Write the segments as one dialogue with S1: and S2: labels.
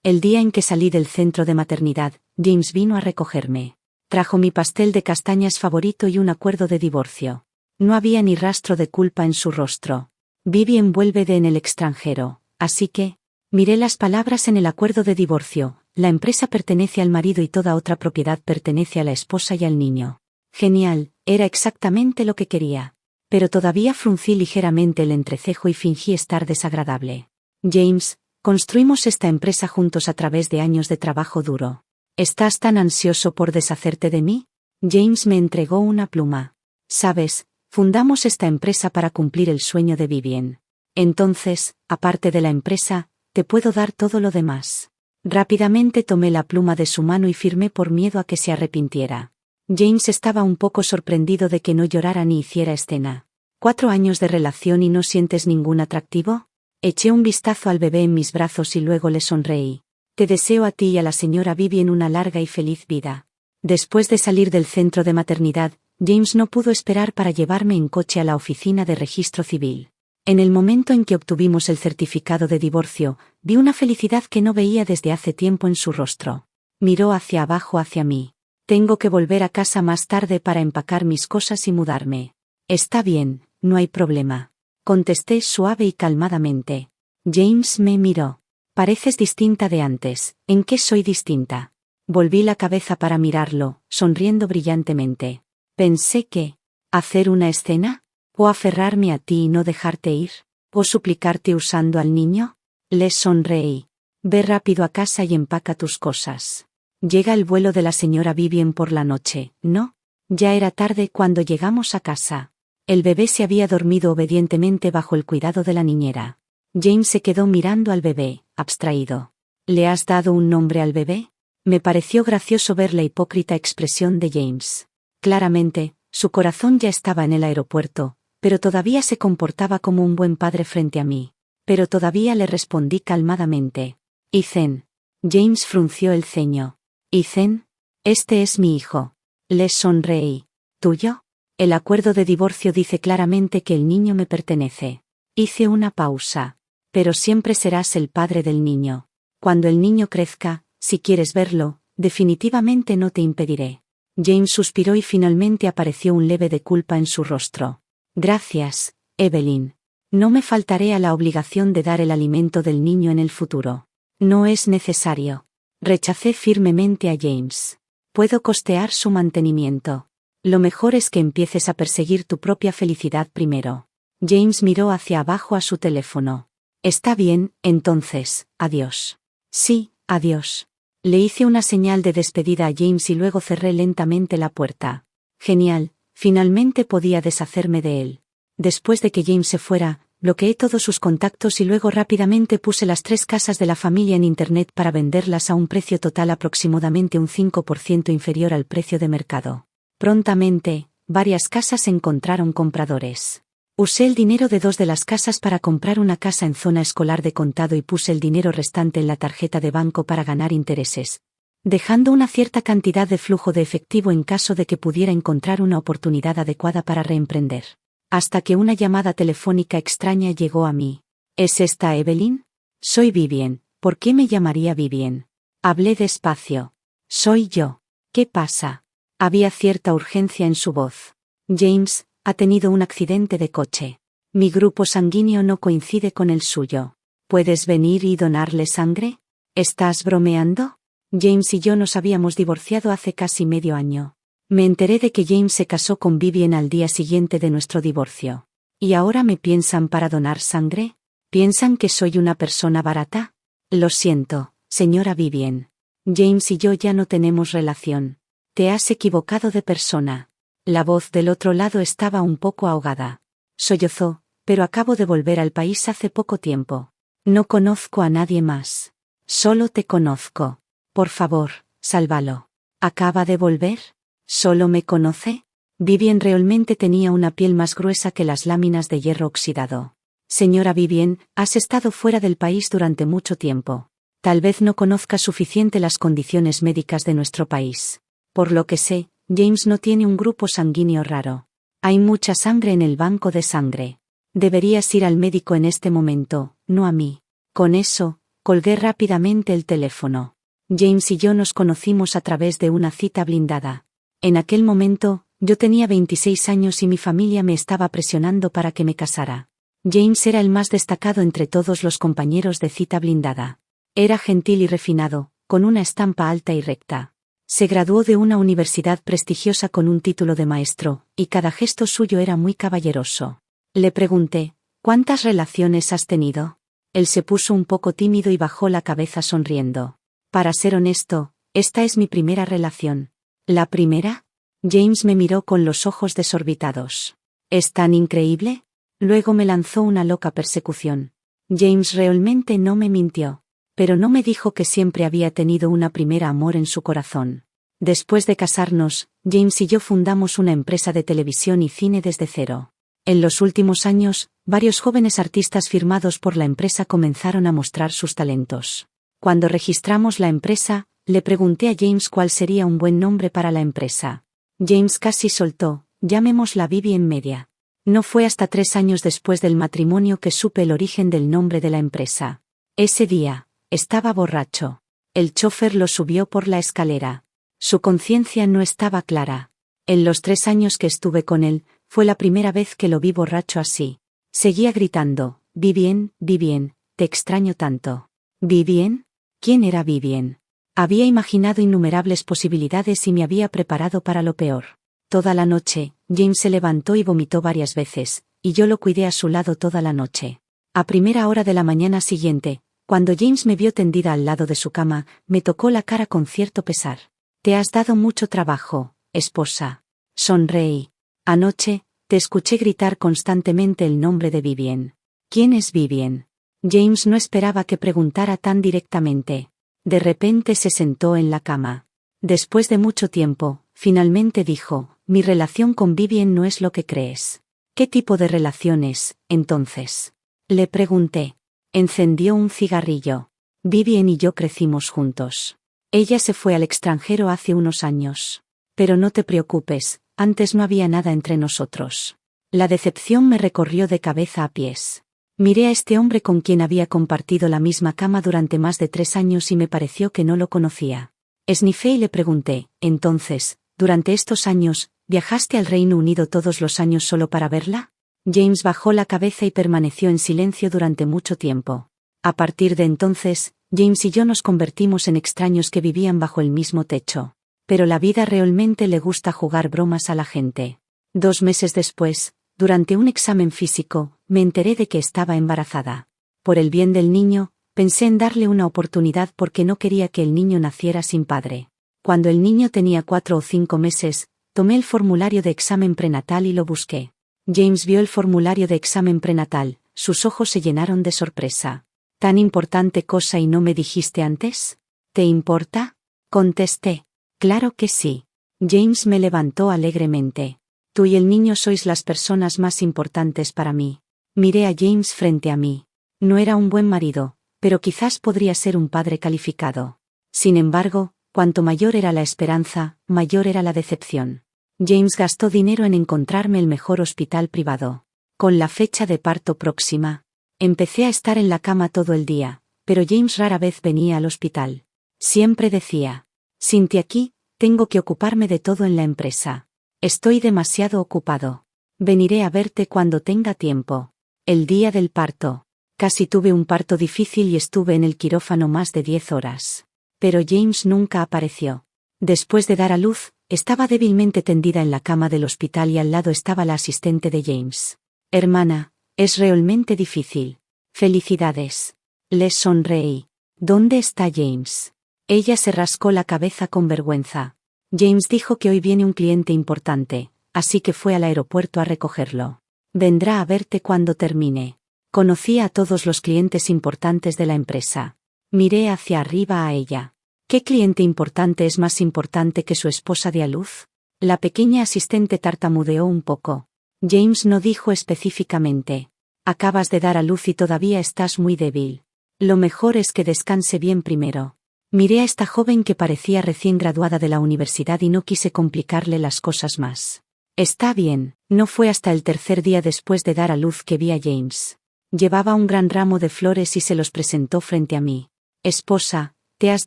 S1: El día en que salí del centro de maternidad, James vino a recogerme. Trajo mi pastel de castañas favorito y un acuerdo de divorcio. No había ni rastro de culpa en su rostro. Vivien vuelve en el extranjero, así que... Miré las palabras en el acuerdo de divorcio: la empresa pertenece al marido y toda otra propiedad pertenece a la esposa y al niño. Genial, era exactamente lo que quería. Pero todavía fruncí ligeramente el entrecejo y fingí estar desagradable. James, construimos esta empresa juntos a través de años de trabajo duro. ¿Estás tan ansioso por deshacerte de mí? James me entregó una pluma. Sabes, fundamos esta empresa para cumplir el sueño de Vivien. Entonces, aparte de la empresa, te puedo dar todo lo demás. Rápidamente tomé la pluma de su mano y firmé por miedo a que se arrepintiera. James estaba un poco sorprendido de que no llorara ni hiciera escena. 4 años de relación y no sientes ningún atractivo. Eché un vistazo al bebé en mis brazos y luego le sonreí. Te deseo a ti y a la señora Vivien una larga y feliz vida. Después de salir del centro de maternidad, James no pudo esperar para llevarme en coche a la oficina de registro civil. En el momento en que obtuvimos el certificado de divorcio, vi una felicidad que no veía desde hace tiempo en su rostro. Miró hacia abajo hacia mí. Tengo que volver a casa más tarde para empacar mis cosas y mudarme. Está bien, no hay problema. Contesté suave y calmadamente. James me miró. Pareces distinta de antes. ¿En qué soy distinta? Volví la cabeza para mirarlo, sonriendo brillantemente. Pensé que... ¿hacer una escena? ¿O aferrarme a ti y no dejarte ir? ¿O suplicarte usando al niño? Le sonreí. Ve rápido a casa y empaca tus cosas. Llega el vuelo de la señora Vivien por la noche, ¿no? Ya era tarde cuando llegamos a casa. El bebé se había dormido obedientemente bajo el cuidado de la niñera. James se quedó mirando al bebé, abstraído. ¿Le has dado un nombre al bebé? Me pareció gracioso ver la hipócrita expresión de James. Claramente, su corazón ya estaba en el aeropuerto, pero todavía se comportaba como un buen padre frente a mí. Pero todavía le respondí calmadamente. Ethan. James frunció el ceño. Ethan, este es mi hijo. Le sonreí. ¿Tuyo? El acuerdo de divorcio dice claramente que el niño me pertenece. Hice una pausa. Pero siempre serás el padre del niño. Cuando el niño crezca, si quieres verlo, definitivamente no te impediré. James suspiró y finalmente apareció un leve de culpa en su rostro. Gracias, Evelyn. No me faltaré a la obligación de dar el alimento del niño en el futuro. No es necesario. Rechacé firmemente a James. Puedo costear su mantenimiento. Lo mejor es que empieces a perseguir tu propia felicidad primero. James miró hacia abajo a su teléfono. Está bien, entonces, adiós. Sí, adiós. Le hice una señal de despedida a James y luego cerré lentamente la puerta. Genial, finalmente podía deshacerme de él. Después de que James se fuera, bloqueé todos sus contactos y luego rápidamente puse las 3 casas de la familia en internet para venderlas a un precio total aproximadamente un 5% inferior al precio de mercado. Prontamente, varias casas encontraron compradores. Usé el dinero de 2 de las casas para comprar una casa en zona escolar de condado y puse el dinero restante en la tarjeta de banco para ganar intereses, dejando una cierta cantidad de flujo de efectivo en caso de que pudiera encontrar una oportunidad adecuada para reemprender. Hasta que una llamada telefónica extraña llegó a mí. ¿Es esta Evelyn? Soy Vivien. ¿Por qué me llamaría Vivien? Hablé despacio. Soy yo. ¿Qué pasa? Había cierta urgencia en su voz. James ha tenido un accidente de coche. Mi grupo sanguíneo no coincide con el suyo. ¿Puedes venir y donarle sangre? ¿Estás bromeando? James y yo nos habíamos divorciado hace casi medio año. Me enteré de que James se casó con Vivien al día siguiente de nuestro divorcio. ¿Y ahora me piensan para donar sangre? ¿Piensan que soy una persona barata? Lo siento, señora Vivien. James y yo ya no tenemos relación. Te has equivocado de persona. La voz del otro lado estaba un poco ahogada. Sollozó, pero acabo de volver al país hace poco tiempo. No conozco a nadie más. Solo te conozco. Por favor, sálvalo. ¿Acaba de volver? ¿Solo me conoce? Vivien realmente tenía una piel más gruesa que las láminas de hierro oxidado. Señora Vivien, has estado fuera del país durante mucho tiempo. Tal vez no conozca suficiente las condiciones médicas de nuestro país. Por lo que sé, James no tiene un grupo sanguíneo raro. Hay mucha sangre en el banco de sangre. Deberías ir al médico en este momento, no a mí. Con eso, Colgué rápidamente el teléfono. James y yo nos conocimos a través de una cita blindada. En aquel momento, yo tenía 26 años y mi familia me estaba presionando para que me casara. James era el más destacado entre todos los compañeros de cita blindada. Era gentil y refinado, con una estampa alta y recta. Se graduó de una universidad prestigiosa con un título de maestro, y cada gesto suyo era muy caballeroso. Le pregunté, ¿cuántas relaciones has tenido? Él se puso un poco tímido y bajó la cabeza sonriendo. Para ser honesto, esta es mi primera relación. ¿La primera? James me miró con los ojos desorbitados. ¿Es tan increíble? Luego me lanzó una loca persecución. James realmente no me mintió. Pero no me dijo que siempre había tenido una primera amor en su corazón. Después de casarnos, James y yo fundamos una empresa de televisión y cine desde cero. En los últimos años, varios jóvenes artistas firmados por la empresa comenzaron a mostrar sus talentos. Cuando registramos la empresa, le pregunté a James cuál sería un buen nombre para la empresa. James casi soltó, llamémosla Vivian Media. No fue hasta 3 años después del matrimonio que supe el origen del nombre de la empresa. Ese día, estaba borracho. El chofer lo subió por la escalera. Su conciencia no estaba clara. En los 3 años que estuve con él, fue la primera vez que lo vi borracho así. Seguía gritando, Vivien, Vivien, te extraño tanto. ¿Vivien? ¿Quién era Vivien? Había imaginado innumerables posibilidades y me había preparado para lo peor. Toda la noche, James se levantó y vomitó varias veces, y yo lo cuidé a su lado toda la noche. A primera hora de la mañana siguiente, cuando James me vio tendida al lado de su cama, me tocó la cara con cierto pesar. Te has dado mucho trabajo, esposa. Sonreí. Anoche, te escuché gritar constantemente el nombre de Vivien. ¿Quién es Vivien? James no esperaba que preguntara tan directamente. De repente se sentó en la cama. Después de mucho tiempo, finalmente dijo, mi relación con Vivien no es lo que crees. ¿Qué tipo de relación es, entonces? Le pregunté. Encendió un cigarrillo. Vivien y yo crecimos juntos. Ella se fue al extranjero hace unos años. Pero no te preocupes, antes no había nada entre nosotros. La decepción me recorrió de cabeza a pies. Miré a este hombre con quien había compartido la misma cama durante más de 3 años y me pareció que no lo conocía. Esnifé y le pregunté, entonces, durante estos años, ¿viajaste al Reino Unido todos los años solo para verla? James bajó la cabeza y permaneció en silencio durante mucho tiempo. A partir de entonces, James y yo nos convertimos en extraños que vivían bajo el mismo techo. Pero la vida realmente le gusta jugar bromas a la gente. 2 meses después, durante un examen físico, me enteré de que estaba embarazada. Por el bien del niño, pensé en darle una oportunidad porque no quería que el niño naciera sin padre. Cuando el niño tenía 4 o 5 meses, tomé el formulario de examen prenatal y lo busqué. James vio el formulario de examen prenatal, sus ojos se llenaron de sorpresa. ¿Tan importante cosa y no me dijiste antes? ¿Te importa? Contesté. Claro que sí. James me levantó alegremente. Tú y el niño sois las personas más importantes para mí. Miré a James frente a mí. No era un buen marido, pero quizás podría ser un padre calificado. Sin embargo, cuanto mayor era la esperanza, mayor era la decepción. James gastó dinero en encontrarme el mejor hospital privado. Con la fecha de parto próxima, empecé a estar en la cama todo el día, pero James rara vez venía al hospital. Siempre decía, sin ti aquí, tengo que ocuparme de todo en la empresa. Estoy demasiado ocupado. Veniré a verte cuando tenga tiempo. El día del parto. Casi tuve un parto difícil y estuve en el quirófano más de 10 horas. Pero James nunca apareció. Después de dar a luz, estaba débilmente tendida en la cama del hospital y al lado estaba la asistente de James. Hermana, es realmente difícil. Felicidades. Les sonreí. ¿Dónde está James? Ella se rascó la cabeza con vergüenza. James dijo que hoy viene un cliente importante, así que fue al aeropuerto a recogerlo. Vendrá a verte cuando termine. Conocía a todos los clientes importantes de la empresa. Miré hacia arriba a ella. ¿Qué cliente importante es más importante que su esposa de a luz? La pequeña asistente tartamudeó un poco. James no dijo específicamente. Acabas de dar a luz y todavía estás muy débil. Lo mejor es que descanse bien primero. Miré a esta joven que parecía recién graduada de la universidad y no quise complicarle las cosas más. Está bien, no fue hasta el 3er día después de dar a luz que vi a James. Llevaba un gran ramo de flores y se los presentó frente a mí. Esposa, te has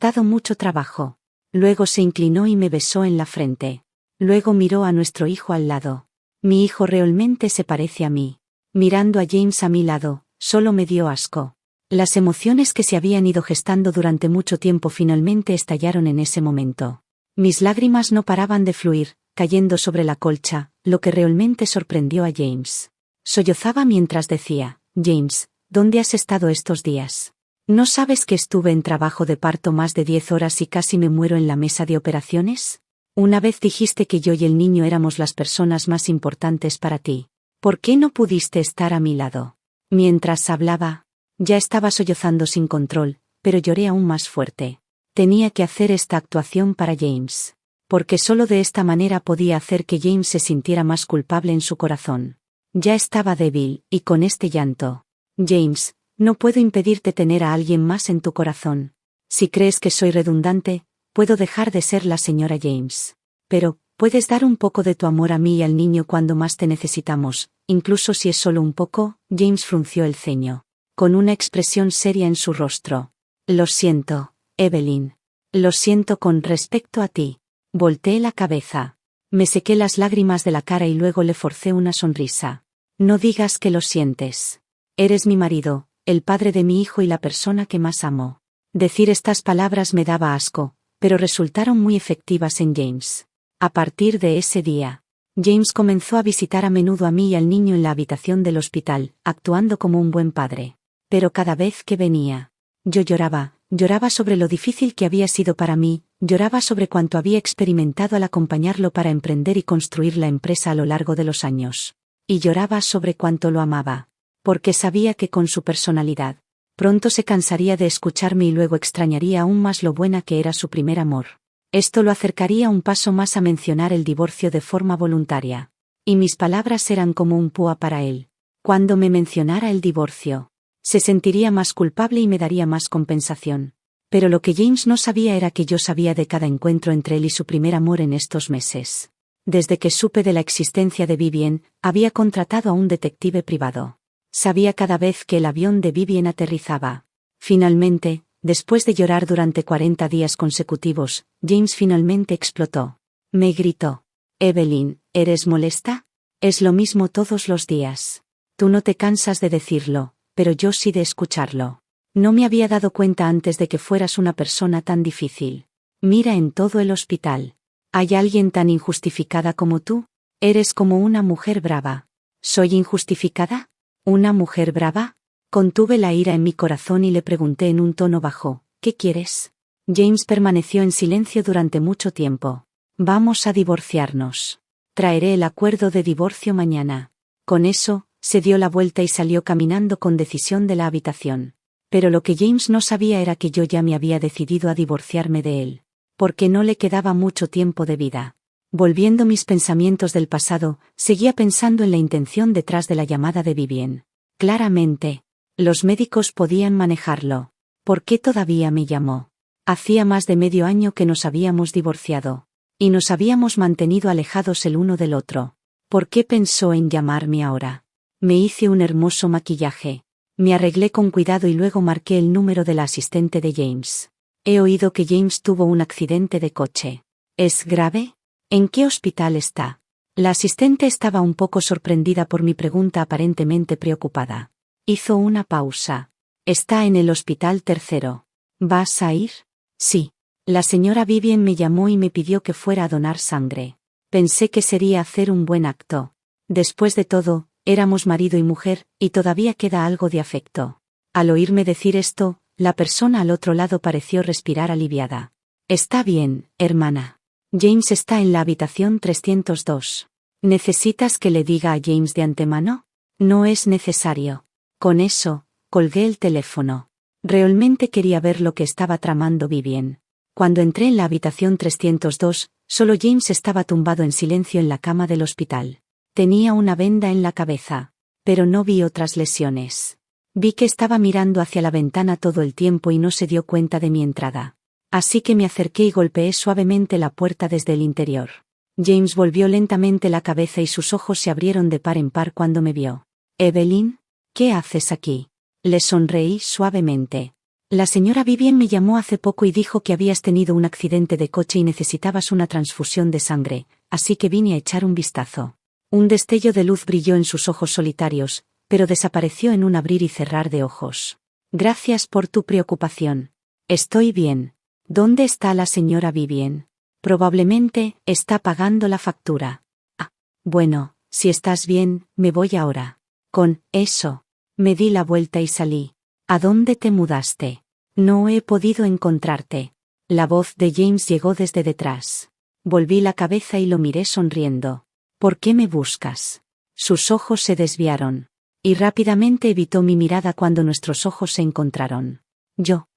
S1: dado mucho trabajo. Luego se inclinó y me besó en la frente. Luego miró a nuestro hijo al lado. Mi hijo realmente se parece a mí. Mirando a James a mi lado, solo me dio asco. Las emociones que se habían ido gestando durante mucho tiempo finalmente estallaron en ese momento. Mis lágrimas no paraban de fluir, cayendo sobre la colcha, lo que realmente sorprendió a James. Sollozaba mientras decía: James, ¿dónde has estado estos días? ¿No sabes que estuve en trabajo de parto más de 10 horas y casi me muero en la mesa de operaciones? Una vez dijiste que yo y el niño éramos las personas más importantes para ti. ¿Por qué no pudiste estar a mi lado? Mientras hablaba, ya estaba sollozando sin control, pero lloré aún más fuerte. Tenía que hacer esta actuación para James. Porque solo de esta manera podía hacer que James se sintiera más culpable en su corazón. Ya estaba débil, y con este llanto. James, no puedo impedirte tener a alguien más en tu corazón. Si crees que soy redundante, puedo dejar de ser la señora James. Pero, puedes dar un poco de tu amor a mí y al niño cuando más te necesitamos, incluso si es solo un poco. James frunció el ceño, con una expresión seria en su rostro. Lo siento, Evelyn. Lo siento con respecto a ti. Volteé la cabeza. Me sequé las lágrimas de la cara y luego le forcé una sonrisa. No digas que lo sientes. Eres mi marido, el padre de mi hijo y la persona que más amo. Decir estas palabras me daba asco, pero resultaron muy efectivas en James. A partir de ese día, James comenzó a visitar a menudo a mí y al niño en la habitación del hospital, actuando como un buen padre. Pero cada vez que venía, yo lloraba sobre lo difícil que había sido para mí, lloraba sobre cuánto había experimentado al acompañarlo para emprender y construir la empresa a lo largo de los años. Y lloraba sobre cuánto lo amaba. Porque sabía que con su personalidad, pronto se cansaría de escucharme y luego extrañaría aún más lo buena que era su primer amor. Esto lo acercaría un paso más a mencionar el divorcio de forma voluntaria. Y mis palabras eran como un púa para él. Cuando me mencionara el divorcio, se sentiría más culpable y me daría más compensación. Pero lo que James no sabía era que yo sabía de cada encuentro entre él y su primer amor en estos meses. Desde que supe de la existencia de Vivien, había contratado a un detective privado. Sabía cada vez que el avión de Vivien aterrizaba. Finalmente, después de llorar durante 40 días consecutivos, James finalmente explotó. Me gritó: Evelyn, ¿eres molesta? Es lo mismo todos los días. Tú no te cansas de decirlo, pero yo sí de escucharlo. No me había dado cuenta antes de que fueras una persona tan difícil. Mira en todo el hospital. ¿Hay alguien tan injustificada como tú? Eres como una mujer brava. ¿Soy injustificada? ¿Una mujer brava? Contuve la ira en mi corazón y le pregunté en un tono bajo: ¿qué quieres? James permaneció en silencio durante mucho tiempo. Vamos a divorciarnos. Traeré el acuerdo de divorcio mañana. Con eso, se dio la vuelta y salió caminando con decisión de la habitación. Pero lo que James no sabía era que yo ya me había decidido a divorciarme de él. Porque no le quedaba mucho tiempo de vida. Volviendo mis pensamientos del pasado, seguía pensando en la intención detrás de la llamada de Vivien. Claramente, los médicos podían manejarlo. ¿Por qué todavía me llamó? Hacía más de medio año que nos habíamos divorciado. Y nos habíamos mantenido alejados el uno del otro. ¿Por qué pensó en llamarme ahora? Me hice un hermoso maquillaje. Me arreglé con cuidado y luego marqué el número de la asistente de James. He oído que James tuvo un accidente de coche. ¿Es grave? ¿En qué hospital está? La asistente estaba un poco sorprendida por mi pregunta, aparentemente preocupada. Hizo una pausa. Está en el hospital tercero. ¿Vas a ir? Sí. La señora Vivien me llamó y me pidió que fuera a donar sangre. Pensé que sería hacer un buen acto. Después de todo, éramos marido y mujer, y todavía queda algo de afecto. Al oírme decir esto, la persona al otro lado pareció respirar aliviada. Está bien, hermana. James está en la habitación 302. ¿Necesitas que le diga a James de antemano? No es necesario. Con eso, colgué el teléfono. Realmente quería ver lo que estaba tramando Vivien. Cuando entré en la habitación 302, solo James estaba tumbado en silencio en la cama del hospital. Tenía una venda en la cabeza, pero no vi otras lesiones. Vi que estaba mirando hacia la ventana todo el tiempo y no se dio cuenta de mi entrada. Así que me acerqué y golpeé suavemente la puerta desde el interior. James volvió lentamente la cabeza y sus ojos se abrieron de par en par cuando me vio. «Evelyn, ¿qué haces aquí?» Le sonreí suavemente. La señora Vivian me llamó hace poco y dijo que habías tenido un accidente de coche y necesitabas una transfusión de sangre, así que vine a echar un vistazo. Un destello de luz brilló en sus ojos solitarios, pero desapareció en un abrir y cerrar de ojos. Gracias por tu preocupación. Estoy bien. ¿Dónde está la señora Vivian? Probablemente está pagando la factura. Ah, bueno, si estás bien, me voy ahora. Con eso, me di la vuelta y salí. ¿A dónde te mudaste? No he podido encontrarte. La voz de James llegó desde detrás. Volví la cabeza y lo miré sonriendo. ¿Por qué me buscas? Sus ojos se desviaron. Y rápidamente evitó mi mirada cuando nuestros ojos se encontraron. Yo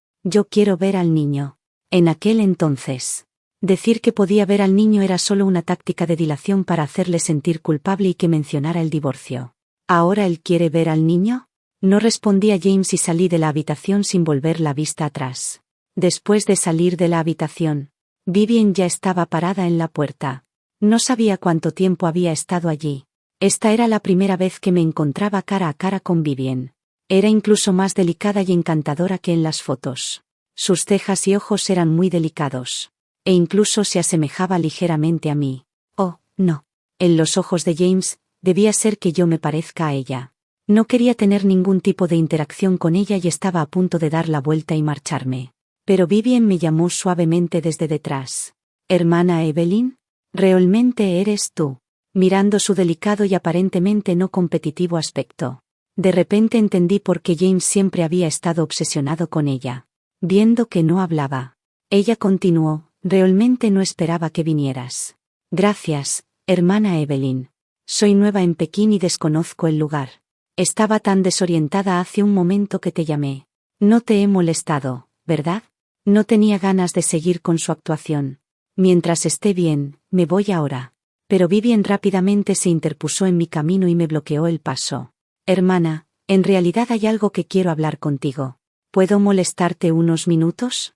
S1: quiero ver al niño. En aquel entonces, decir que podía ver al niño era solo una táctica de dilación para hacerle sentir culpable y que mencionara el divorcio. ¿Ahora él quiere ver al niño? No respondí a James y salí de la habitación sin volver la vista atrás. Después de salir de la habitación, Vivian ya estaba parada en la puerta. No sabía cuánto tiempo había estado allí. Esta era la primera vez que me encontraba cara a cara con Vivian. Era incluso más delicada y encantadora que en las fotos. Sus cejas y ojos eran muy delicados. E incluso se asemejaba ligeramente a mí. Oh, no. En los ojos de James, debía ser que yo me parezca a ella. No quería tener ningún tipo de interacción con ella y estaba a punto de dar la vuelta y marcharme. Pero Vivian me llamó suavemente desde detrás. «Hermana Evelyn, ¿realmente eres tú?» Mirando su delicado y aparentemente no competitivo aspecto. De repente entendí por qué James siempre había estado obsesionado con ella. Viendo que no hablaba, ella continuó: «Realmente no esperaba que vinieras». «Gracias, hermana Evelyn. Soy nueva en Pekín y desconozco el lugar. Estaba tan desorientada hace un momento que te llamé. No te he molestado, ¿verdad?» No tenía ganas de seguir con su actuación. «Mientras esté bien, me voy ahora». Pero Vivian rápidamente se interpuso en mi camino y me bloqueó el paso. «Hermana, en realidad hay algo que quiero hablar contigo. ¿Puedo molestarte unos minutos?»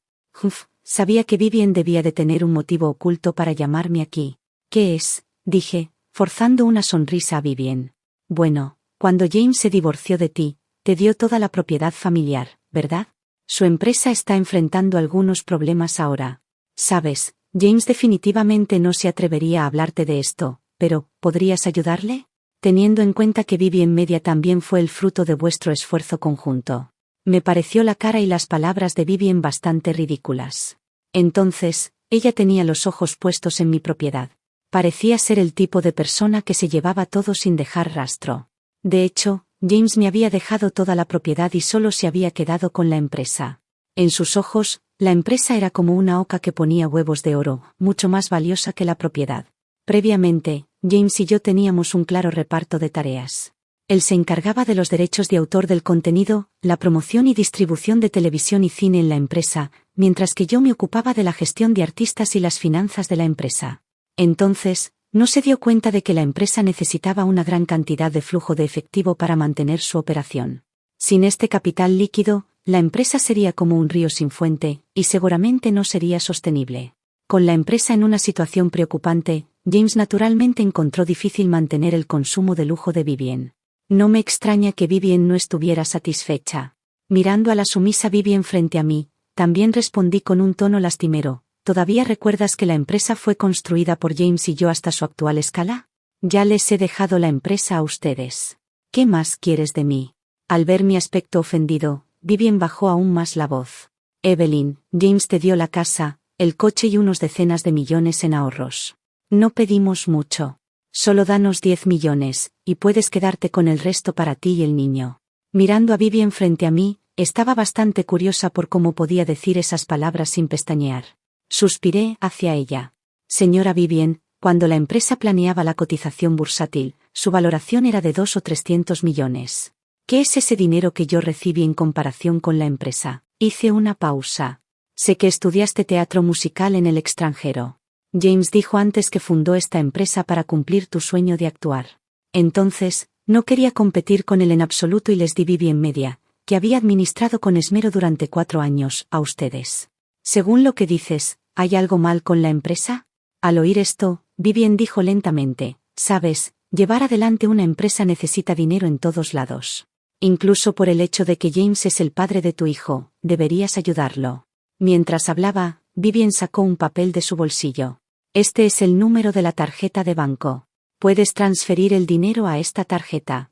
S1: Sabía que Vivian debía de tener un motivo oculto para llamarme aquí. «¿Qué es?», dije, forzando una sonrisa a Vivian. «Bueno, cuando James se divorció de ti, te dio toda la propiedad familiar, ¿verdad? Su empresa está enfrentando algunos problemas ahora. Sabes, James definitivamente no se atrevería a hablarte de esto, pero ¿podrías ayudarle? Teniendo en cuenta que Vivian Media también fue el fruto de vuestro esfuerzo conjunto». Me pareció la cara y las palabras de Vivian bastante ridículas. Entonces, ella tenía los ojos puestos en mi propiedad. Parecía ser el tipo de persona que se llevaba todo sin dejar rastro. De hecho, James me había dejado toda la propiedad y solo se había quedado con la empresa. En sus ojos, la empresa era como una oca que ponía huevos de oro, mucho más valiosa que la propiedad. Previamente, James y yo teníamos un claro reparto de tareas. Él se encargaba de los derechos de autor del contenido, la promoción y distribución de televisión y cine en la empresa, mientras que yo me ocupaba de la gestión de artistas y las finanzas de la empresa. Entonces, no se dio cuenta de que la empresa necesitaba una gran cantidad de flujo de efectivo para mantener su operación. Sin este capital líquido, la empresa sería como un río sin fuente, y seguramente no sería sostenible. Con la empresa en una situación preocupante, James naturalmente encontró difícil mantener el consumo de lujo de Vivian. No me extraña que Vivian no estuviera satisfecha. Mirando a la sumisa Vivian frente a mí, también respondí con un tono lastimero: ¿todavía recuerdas que la empresa fue construida por James y yo hasta su actual escala? Ya les he dejado la empresa a ustedes. ¿Qué más quieres de mí? Al ver mi aspecto ofendido, Vivian bajó aún más la voz. Evelyn, James te dio la casa, el coche y unos decenas de millones en ahorros. No pedimos mucho. Solo danos 10 millones, y puedes quedarte con el resto para ti y el niño. Mirando a Vivian frente a mí, estaba bastante curiosa por cómo podía decir esas palabras sin pestañear. Suspiré hacia ella. Señora Vivian, cuando la empresa planeaba la cotización bursátil, su valoración era de 2 o 300 millones. ¿Qué es ese dinero que yo recibí en comparación con la empresa? Hice una pausa. Sé que estudiaste teatro musical en el extranjero. James dijo antes que fundó esta empresa para cumplir tu sueño de actuar. Entonces, no quería competir con él en absoluto y les di Vivian Media, que había administrado con esmero durante 4 años, a ustedes. Según lo que dices, ¿hay algo mal con la empresa? Al oír esto, Vivian dijo lentamente: sabes, llevar adelante una empresa necesita dinero en todos lados. Incluso por el hecho de que James es el padre de tu hijo, deberías ayudarlo. Mientras hablaba, Vivien sacó un papel de su bolsillo. Este es el número de la tarjeta de banco. Puedes transferir el dinero a esta tarjeta.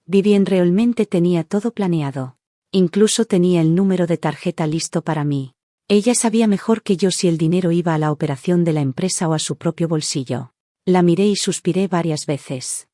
S1: Vivien realmente tenía todo planeado. Incluso tenía el número de tarjeta listo para mí. Ella sabía mejor que yo si el dinero iba a la operación de la empresa o a su propio bolsillo. La miré y suspiré varias veces.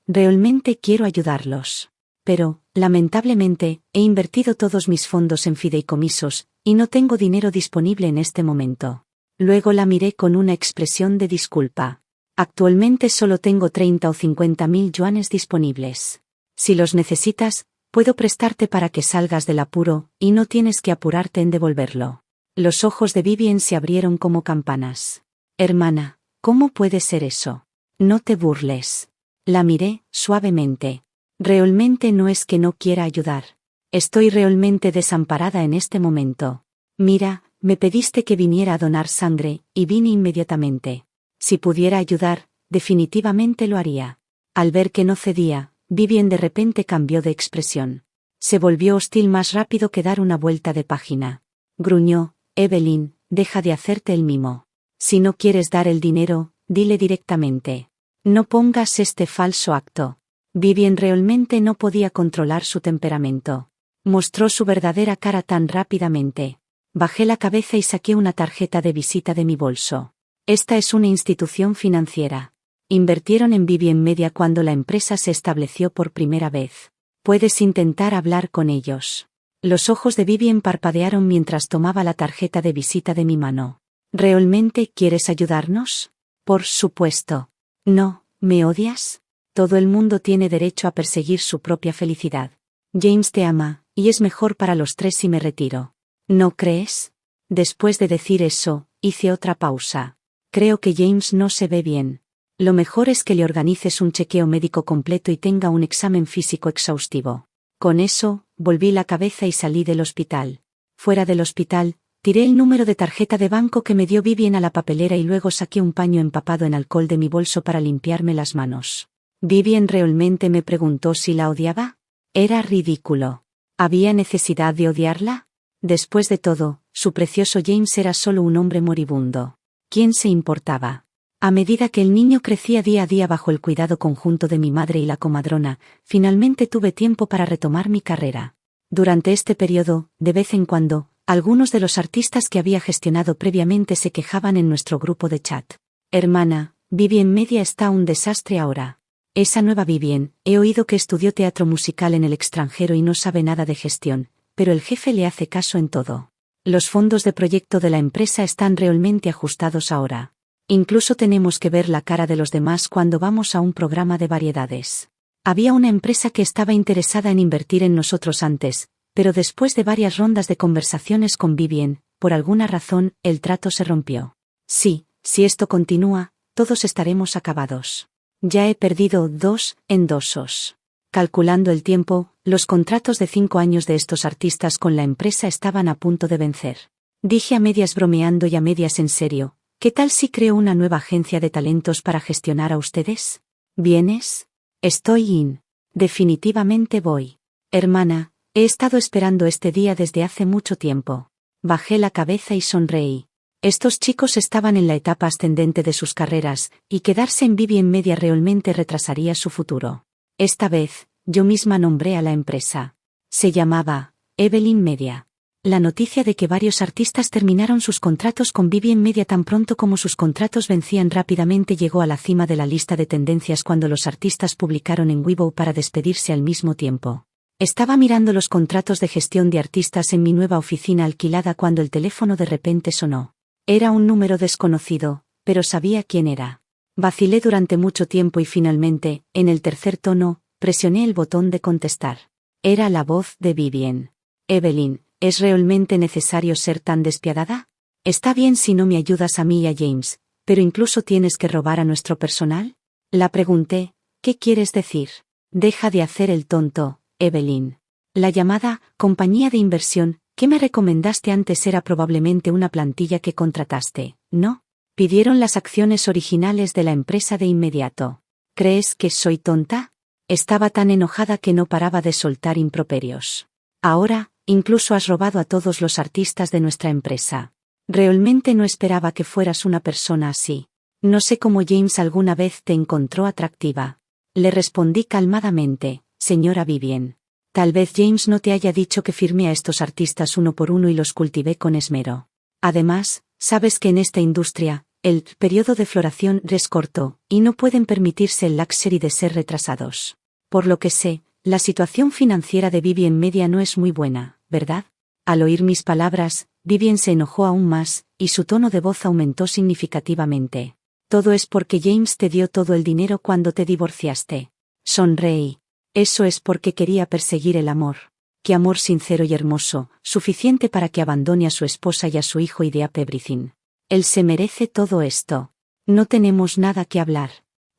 S1: Realmente quiero ayudarlos. Pero, lamentablemente, he invertido todos mis fondos en fideicomisos, y no tengo dinero disponible en este momento. Luego la miré con una expresión de disculpa. Actualmente solo tengo 30 o 50.000 yuanes disponibles. Si los necesitas, puedo prestarte para que salgas del apuro, y no tienes que apurarte en devolverlo. Los ojos de Vivien se abrieron como campanas. Hermana, ¿cómo puede ser eso? No te burles. La miré, suavemente. Realmente no es que no quiera ayudar. Estoy realmente desamparada en este momento. Mira, me pediste que viniera a donar sangre, y vine inmediatamente. Si pudiera ayudar, definitivamente lo haría. Al ver que no cedía, Vivien de repente cambió de expresión. Se volvió hostil más rápido que dar una vuelta de página. Gruñó: Evelyn, deja de hacerte el mimo. Si no quieres dar el dinero, dile directamente. No pongas este falso acto. Vivien realmente no podía controlar su temperamento. Mostró su verdadera cara tan rápidamente. Bajé la cabeza y saqué una tarjeta de visita de mi bolso. Esta es una institución financiera. Invirtieron en Vivien Media cuando la empresa se estableció por primera vez. Puedes intentar hablar con ellos. Los ojos de Vivien parpadearon mientras tomaba la tarjeta de visita de mi mano. ¿Realmente quieres ayudarnos? Por supuesto. No, ¿me odias? Todo el mundo tiene derecho a perseguir su propia felicidad. James te ama, y es mejor para los tres si me retiro. ¿No crees? Después de decir eso, hice otra pausa. Creo que James no se ve bien. Lo mejor es que le organices un chequeo médico completo y tenga un examen físico exhaustivo. Con eso, volví la cabeza y salí del hospital. Fuera del hospital, tiré el número de tarjeta de banco que me dio Vivien a la papelera y luego saqué un paño empapado en alcohol de mi bolso para limpiarme las manos. Vivien realmente me preguntó si la odiaba. Era ridículo. ¿Había necesidad de odiarla? Después de todo, su precioso James era solo un hombre moribundo. ¿Quién se importaba? A medida que el niño crecía día a día bajo el cuidado conjunto de mi madre y la comadrona, finalmente tuve tiempo para retomar mi carrera. Durante este periodo, de vez en cuando, algunos de los artistas que había gestionado previamente se quejaban en nuestro grupo de chat. Hermana, Vivien Media está un desastre ahora. Esa nueva Vivien, he oído que estudió teatro musical en el extranjero y no sabe nada de gestión, pero el jefe le hace caso en todo. Los fondos de proyecto de la empresa están realmente ajustados ahora. Incluso tenemos que ver la cara de los demás cuando vamos a un programa de variedades. Había una empresa que estaba interesada en invertir en nosotros antes, pero después de varias rondas de conversaciones con Vivien, por alguna razón, el trato se rompió. Sí, si esto continúa, todos estaremos acabados. Ya he perdido 2 endosos. Calculando el tiempo, los contratos de 5 años de estos artistas con la empresa estaban a punto de vencer. Dije a medias bromeando y a medias en serio: ¿qué tal si creo una nueva agencia de talentos para gestionar a ustedes? ¿Vienes? Estoy in. Definitivamente voy. Hermana, he estado esperando este día desde hace mucho tiempo. Bajé la cabeza y sonreí. Estos chicos estaban en la etapa ascendente de sus carreras, y quedarse en Vivien Media realmente retrasaría su futuro. Esta vez, yo misma nombré a la empresa. Se llamaba Evelyn Media. La noticia de que varios artistas terminaron sus contratos con Vivien Media tan pronto como sus contratos vencían rápidamente llegó a la cima de la lista de tendencias cuando los artistas publicaron en Weibo para despedirse al mismo tiempo. Estaba mirando los contratos de gestión de artistas en mi nueva oficina alquilada cuando el teléfono de repente sonó. Era un número desconocido, pero sabía quién era. Vacilé durante mucho tiempo y finalmente, en el tercer tono, presioné el botón de contestar. Era la voz de Vivien. Evelyn, ¿es realmente necesario ser tan despiadada? Está bien si no me ayudas a mí y a James, pero incluso tienes que robar a nuestro personal. La pregunté: ¿qué quieres decir? Deja de hacer el tonto, Evelyn. La llamada compañía de inversión que me recomendaste antes era probablemente una plantilla que contrataste, ¿no? Pidieron las acciones originales de la empresa de inmediato. ¿Crees que soy tonta? Estaba tan enojada que no paraba de soltar improperios. Ahora, incluso has robado a todos los artistas de nuestra empresa. Realmente no esperaba que fueras una persona así. No sé cómo James alguna vez te encontró atractiva. Le respondí calmadamente, señora Vivian. Tal vez James no te haya dicho que firmé a estos artistas uno por uno y los cultivé con esmero. Además, sabes que en esta industria, el periodo de floración es corto, y no pueden permitirse el luxury de ser retrasados. Por lo que sé, la situación financiera de Vivian Media no es muy buena, ¿verdad? Al oír mis palabras, Vivian se enojó aún más, y su tono de voz aumentó significativamente. Todo es porque James te dio todo el dinero cuando te divorciaste. Sonreí. Eso es porque quería perseguir el amor. Qué amor sincero y hermoso, suficiente para que abandone a su esposa y a su hijo y de everything. Él se merece todo esto. No tenemos nada que hablar.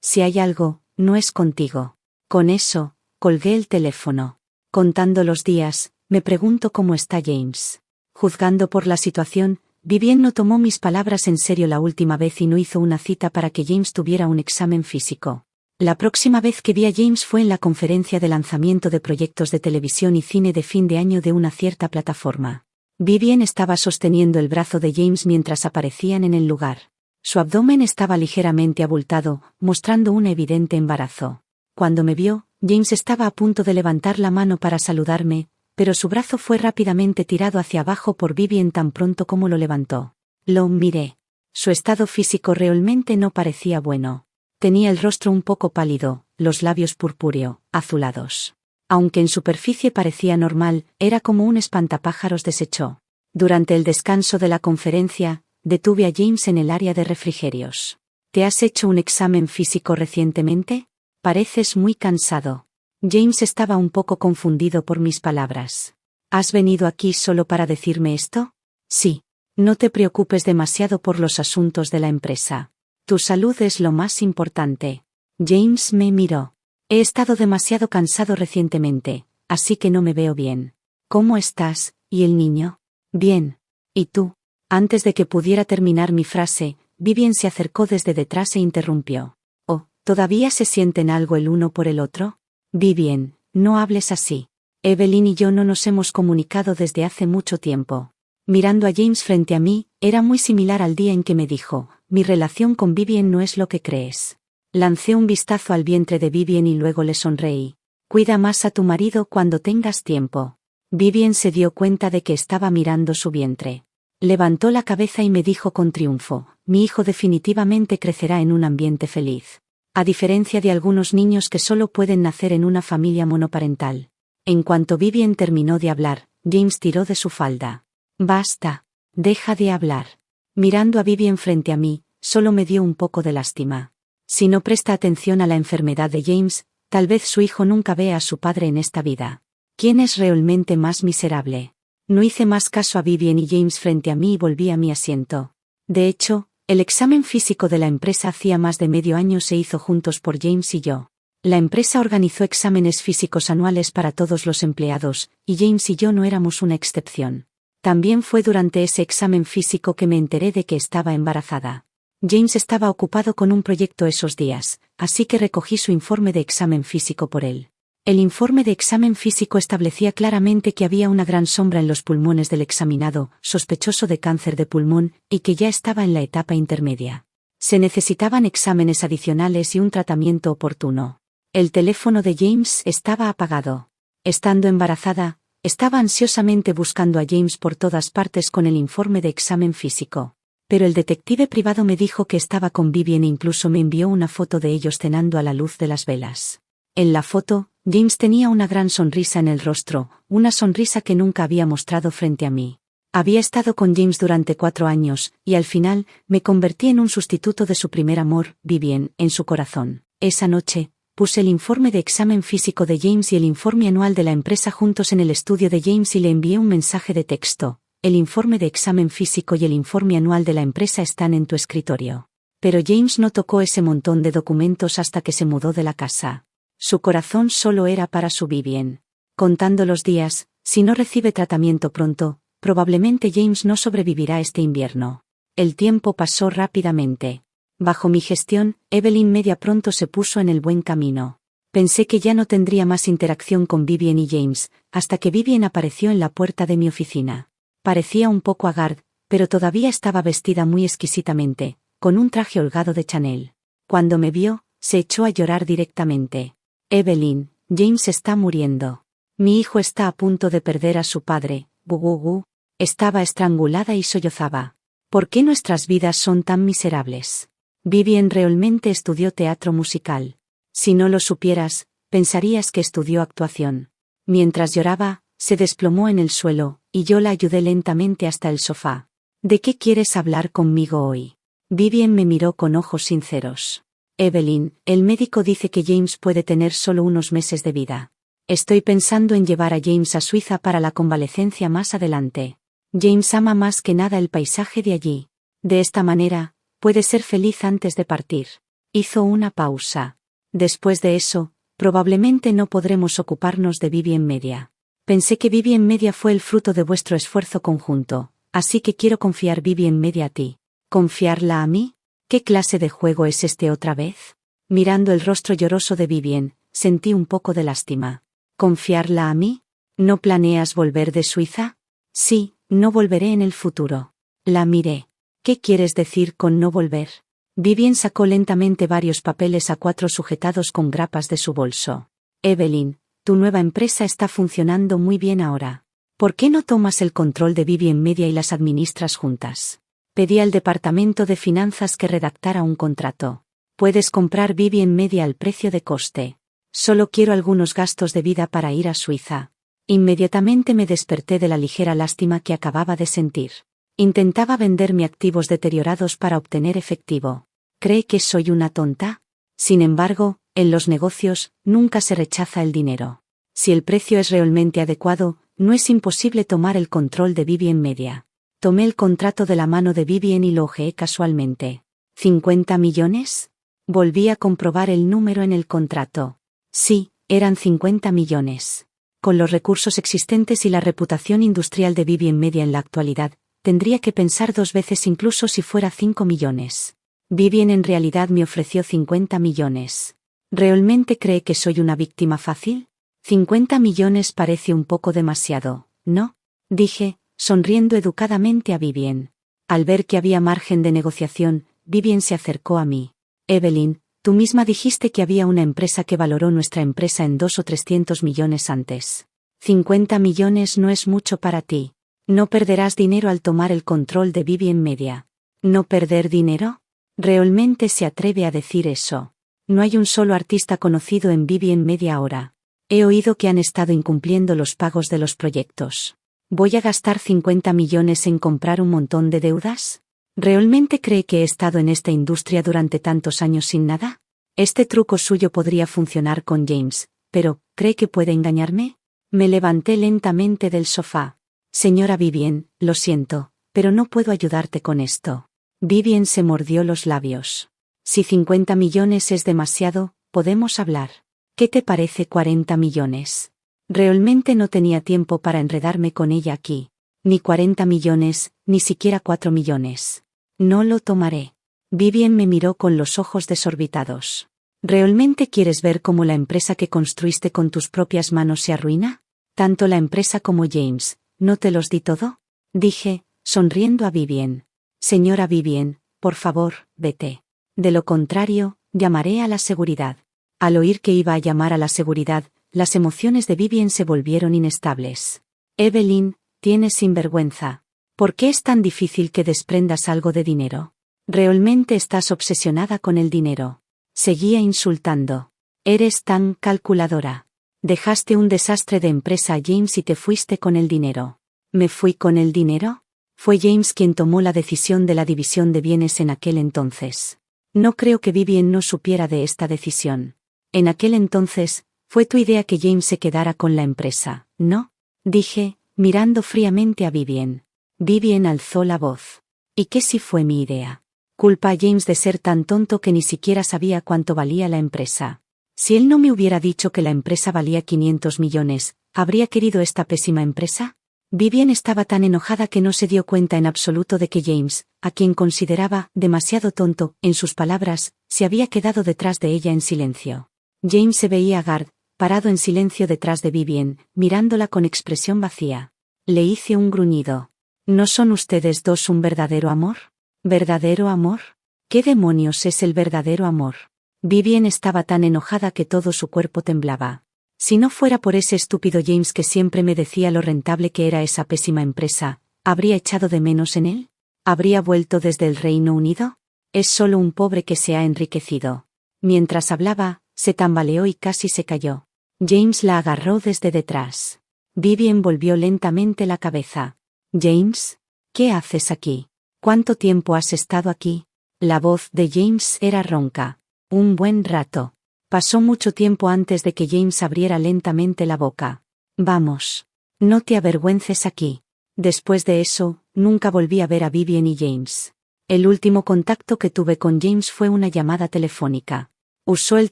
S1: Si hay algo, no es contigo. Con eso, colgué el teléfono. Contando los días, me pregunto cómo está James. Juzgando por la situación, Vivian no tomó mis palabras en serio la última vez y no hizo una cita para que James tuviera un examen físico. La próxima vez que vi a James fue en la conferencia de lanzamiento de proyectos de televisión y cine de fin de año de una cierta plataforma. Vivian estaba sosteniendo el brazo de James mientras aparecían en el lugar. Su abdomen estaba ligeramente abultado, mostrando un evidente embarazo. Cuando me vio, James estaba a punto de levantar la mano para saludarme, pero su brazo fue rápidamente tirado hacia abajo por Vivian tan pronto como lo levantó. Lo miré. Su estado físico realmente no parecía bueno. Tenía el rostro un poco pálido, los labios purpúreo, azulados. Aunque en superficie parecía normal, era como un espantapájaros deshecho. Durante el descanso de la conferencia, detuve a James en el área de refrigerios. ¿Te has hecho un examen físico recientemente? Pareces muy cansado. James estaba un poco confundido por mis palabras. ¿Has venido aquí solo para decirme esto? Sí. No te preocupes demasiado por los asuntos de la empresa. Tu salud es lo más importante. James me miró. He estado demasiado cansado recientemente, así que no me veo bien. ¿Cómo estás, y el niño? Bien. ¿Y tú? Antes de que pudiera terminar mi frase, Vivian se acercó desde detrás e interrumpió. Oh, ¿todavía se sienten algo el uno por el otro? Vivian, no hables así. Evelyn y yo no nos hemos comunicado desde hace mucho tiempo. Mirando a James frente a mí, era muy similar al día en que me dijo, mi relación con Vivian no es lo que crees. Lancé un vistazo al vientre de Vivian y luego le sonreí. Cuida más a tu marido cuando tengas tiempo. Vivian se dio cuenta de que estaba mirando su vientre. Levantó la cabeza y me dijo con triunfo, mi hijo definitivamente crecerá en un ambiente feliz. A diferencia de algunos niños que solo pueden nacer en una familia monoparental. En cuanto Vivian terminó de hablar, James tiró de su falda. Basta. Deja de hablar. Mirando a Vivian frente a mí, solo me dio un poco de lástima. Si no presta atención a la enfermedad de James, tal vez su hijo nunca vea a su padre en esta vida. ¿Quién es realmente más miserable? No hice más caso a Vivian y James frente a mí y volví a mi asiento. De hecho, el examen físico de la empresa hacía más de medio año se hizo juntos por James y yo. La empresa organizó exámenes físicos anuales para todos los empleados, y James y yo no éramos una excepción. También fue durante ese examen físico que me enteré de que estaba embarazada. James estaba ocupado con un proyecto esos días, así que recogí su informe de examen físico por él. El informe de examen físico establecía claramente que había una gran sombra en los pulmones del examinado, sospechoso de cáncer de pulmón, y que ya estaba en la etapa intermedia. Se necesitaban exámenes adicionales y un tratamiento oportuno. El teléfono de James estaba apagado. Estando embarazada, estaba ansiosamente buscando a James por todas partes con el informe de examen físico. Pero el detective privado me dijo que estaba con Vivian e incluso me envió una foto de ellos cenando a la luz de las velas. En la foto, James tenía una gran sonrisa en el rostro, una sonrisa que nunca había mostrado frente a mí. Había estado con James durante 4 años, y al final, me convertí en un sustituto de su primer amor, Vivian, en su corazón. Esa noche, puse el informe de examen físico de James y el informe anual de la empresa juntos en el estudio de James y le envié un mensaje de texto. El informe de examen físico y el informe anual de la empresa están en tu escritorio. Pero James no tocó ese montón de documentos hasta que se mudó de la casa. Su corazón solo era para su Vivian. Contando los días, si no recibe tratamiento pronto, probablemente James no sobrevivirá este invierno. El tiempo pasó rápidamente. Bajo mi gestión, Evelyn Media pronto se puso en el buen camino. Pensé que ya no tendría más interacción con Vivien y James, hasta que Vivien apareció en la puerta de mi oficina. Parecía un poco haggard, pero todavía estaba vestida muy exquisitamente, con un traje holgado de Chanel. Cuando me vio, se echó a llorar directamente. Evelyn, James está muriendo. Mi hijo está a punto de perder a su padre, Gugugu. Estaba estrangulada y sollozaba. ¿Por qué nuestras vidas son tan miserables? Vivien realmente estudió teatro musical. Si no lo supieras, pensarías que estudió actuación. Mientras lloraba, se desplomó en el suelo, y yo la ayudé lentamente hasta el sofá. ¿De qué quieres hablar conmigo hoy? Vivien me miró con ojos sinceros. Evelyn, el médico dice que James puede tener solo unos meses de vida. Estoy pensando en llevar a James a Suiza para la convalecencia más adelante. James ama más que nada el paisaje de allí. De esta manera, puede ser feliz antes de partir. Hizo una pausa. Después de eso, probablemente no podremos ocuparnos de Vivien Media. Pensé que Vivien Media fue el fruto de vuestro esfuerzo conjunto, así que quiero confiar Vivien Media a ti. ¿Confiarla a mí? ¿Qué clase de juego es este otra vez? Mirando el rostro lloroso de Vivien, sentí un poco de lástima. ¿Confiarla a mí? ¿No planeas volver de Suiza? Sí, no volveré en el futuro. La miré. ¿Qué quieres decir con no volver? Vivien sacó lentamente varios papeles A4 sujetados con grapas de su bolso. Evelyn, tu nueva empresa está funcionando muy bien ahora. ¿Por qué no tomas el control de Vivien Media y las administras juntas? Pedí al departamento de finanzas que redactara un contrato. Puedes comprar Vivien Media al precio de coste. Solo quiero algunos gastos de vida para ir a Suiza. Inmediatamente me desperté de la ligera lástima que acababa de sentir. Intentaba venderme activos deteriorados para obtener efectivo. ¿Cree que soy una tonta? Sin embargo, en los negocios, nunca se rechaza el dinero. Si el precio es realmente adecuado, no es imposible tomar el control de Vivien Media. Tomé el contrato de la mano de Vivien y lo hojeé casualmente. ¿50 millones? Volví a comprobar el número en el contrato. Sí, eran 50 millones. Con los recursos existentes y la reputación industrial de Vivien Media en la actualidad, tendría que pensar dos veces incluso si fuera 5 millones. Vivien en realidad me ofreció 50 millones. ¿Realmente cree que soy una víctima fácil? 50 millones parece un poco demasiado, ¿no? Dije, sonriendo educadamente a Vivien. Al ver que había margen de negociación, Vivien se acercó a mí. Evelyn, tú misma dijiste que había una empresa que valoró nuestra empresa en 200 o 300 millones antes. 50 millones no es mucho para ti. No perderás dinero al tomar el control de Vivien Media. ¿No perder dinero? ¿Realmente se atreve a decir eso? No hay un solo artista conocido en Vivien Media ahora. He oído que han estado incumpliendo los pagos de los proyectos. ¿Voy a gastar 50 millones en comprar un montón de deudas? ¿Realmente cree que he estado en esta industria durante tantos años sin nada? Este truco suyo podría funcionar con James, pero, ¿cree que puede engañarme? Me levanté lentamente del sofá. Señora Vivien, lo siento, pero no puedo ayudarte con esto. Vivien se mordió los labios. Si 50 millones es demasiado, podemos hablar. ¿Qué te parece 40 millones? Realmente no tenía tiempo para enredarme con ella aquí. Ni 40 millones, ni siquiera 4 millones. No lo tomaré. Vivien me miró con los ojos desorbitados. ¿Realmente quieres ver cómo la empresa que construiste con tus propias manos se arruina? Tanto la empresa como James, ¿no te los di todo? Dije, sonriendo a Vivien. Señora Vivien, por favor, vete. De lo contrario, llamaré a la seguridad. Al oír que iba a llamar a la seguridad, las emociones de Vivien se volvieron inestables. Evelyn, tienes sinvergüenza. ¿Por qué es tan difícil que desprendas algo de dinero? ¿Realmente estás obsesionada con el dinero? Seguía insultando. Eres tan calculadora. Dejaste un desastre de empresa a James y te fuiste con el dinero. ¿Me fui con el dinero? Fue James quien tomó la decisión de la división de bienes en aquel entonces. No creo que Vivien no supiera de esta decisión. En aquel entonces, fue tu idea que James se quedara con la empresa, ¿no? Dije, mirando fríamente a Vivien. Vivien alzó la voz. ¿Y qué si fue mi idea? Culpa a James de ser tan tonto que ni siquiera sabía cuánto valía la empresa. Si él no me hubiera dicho que la empresa valía 500 millones, ¿habría querido esta pésima empresa? Vivien estaba tan enojada que no se dio cuenta en absoluto de que James, a quien consideraba demasiado tonto, en sus palabras, se había quedado detrás de ella en silencio. James se veía a Garth, parado en silencio detrás de Vivien, mirándola con expresión vacía. Le hice un gruñido. ¿No son ustedes dos un verdadero amor? ¿Verdadero amor? ¿Qué demonios es el verdadero amor? Vivien estaba tan enojada que todo su cuerpo temblaba. Si no fuera por ese estúpido James que siempre me decía lo rentable que era esa pésima empresa, ¿habría echado de menos en él? ¿Habría vuelto desde el Reino Unido? Es solo un pobre que se ha enriquecido. Mientras hablaba, se tambaleó y casi se cayó. James la agarró desde detrás. Vivien volvió lentamente la cabeza. «James, ¿qué haces aquí? ¿Cuánto tiempo has estado aquí?» La voz de James era ronca. «Un buen rato». Pasó mucho tiempo antes de que James abriera lentamente la boca. «Vamos. No te avergüences aquí». Después de eso, nunca volví a ver a Vivien y James. El último contacto que tuve con James fue una llamada telefónica. Usó el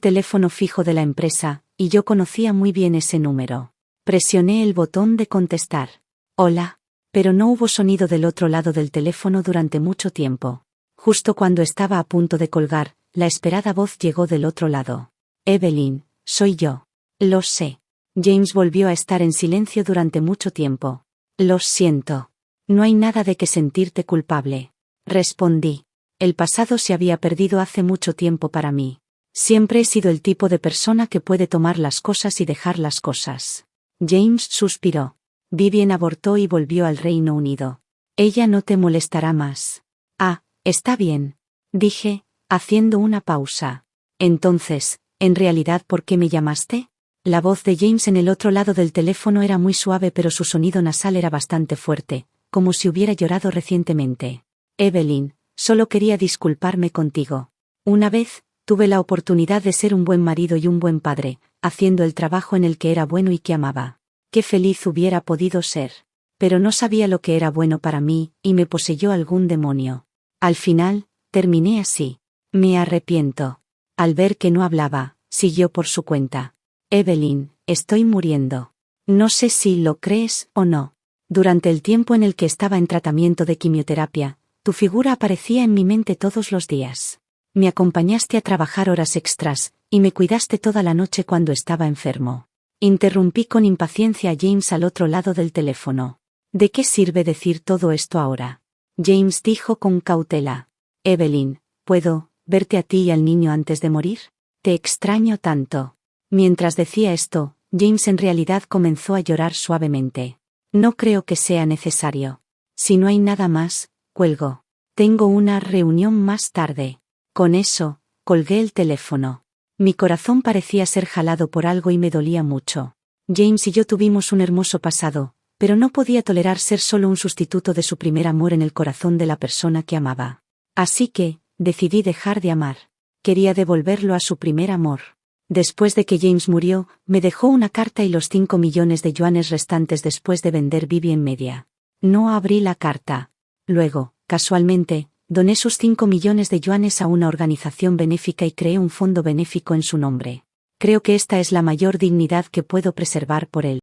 S1: teléfono fijo de la empresa, y yo conocía muy bien ese número. Presioné el botón de contestar. «Hola». Pero no hubo sonido del otro lado del teléfono durante mucho tiempo. Justo cuando estaba a punto de colgar, la esperada voz llegó del otro lado. «Evelyn, soy yo». «Lo sé». James volvió a estar en silencio durante mucho tiempo. «Lo siento. No hay nada de que sentirte culpable», respondí. El pasado se había perdido hace mucho tiempo para mí. Siempre he sido el tipo de persona que puede tomar las cosas y dejar las cosas. James suspiró. Vivien abortó y volvió al Reino Unido. Ella no te molestará más. «Ah, está bien», dije, haciendo una pausa. «Entonces, ¿en realidad por qué me llamaste?» La voz de James en el otro lado del teléfono era muy suave, pero su sonido nasal era bastante fuerte, como si hubiera llorado recientemente. «Evelyn, solo quería disculparme contigo. Una vez, tuve la oportunidad de ser un buen marido y un buen padre, haciendo el trabajo en el que era bueno y que amaba. Qué feliz hubiera podido ser. Pero no sabía lo que era bueno para mí, y me poseyó algún demonio. Al final, terminé así. Me arrepiento». Al ver que no hablaba, siguió por su cuenta. «Evelyn, estoy muriendo. No sé si lo crees o no. Durante el tiempo en el que estaba en tratamiento de quimioterapia, tu figura aparecía en mi mente todos los días. Me acompañaste a trabajar horas extras, y me cuidaste toda la noche cuando estaba enfermo». Interrumpí con impaciencia a James al otro lado del teléfono. «¿De qué sirve decir todo esto ahora?». James dijo con cautela. «Evelyn, ¿puedo verte a ti y al niño antes de morir? Te extraño tanto». Mientras decía esto, James en realidad comenzó a llorar suavemente. «No creo que sea necesario. Si no hay nada más, cuelgo. Tengo una reunión más tarde». Con eso, colgué el teléfono. Mi corazón parecía ser jalado por algo y me dolía mucho. James y yo tuvimos un hermoso pasado, pero no podía tolerar ser solo un sustituto de su primer amor en el corazón de la persona que amaba. Así que, decidí dejar de amar. Quería devolverlo a su primer amor. Después de que James murió, me dejó una carta y los 5 millones de yuanes restantes después de vender Vivien Media. No abrí la carta. Luego, casualmente, doné sus 5 millones de yuanes a una organización benéfica y creé un fondo benéfico en su nombre. Creo que esta es la mayor dignidad que puedo preservar por él.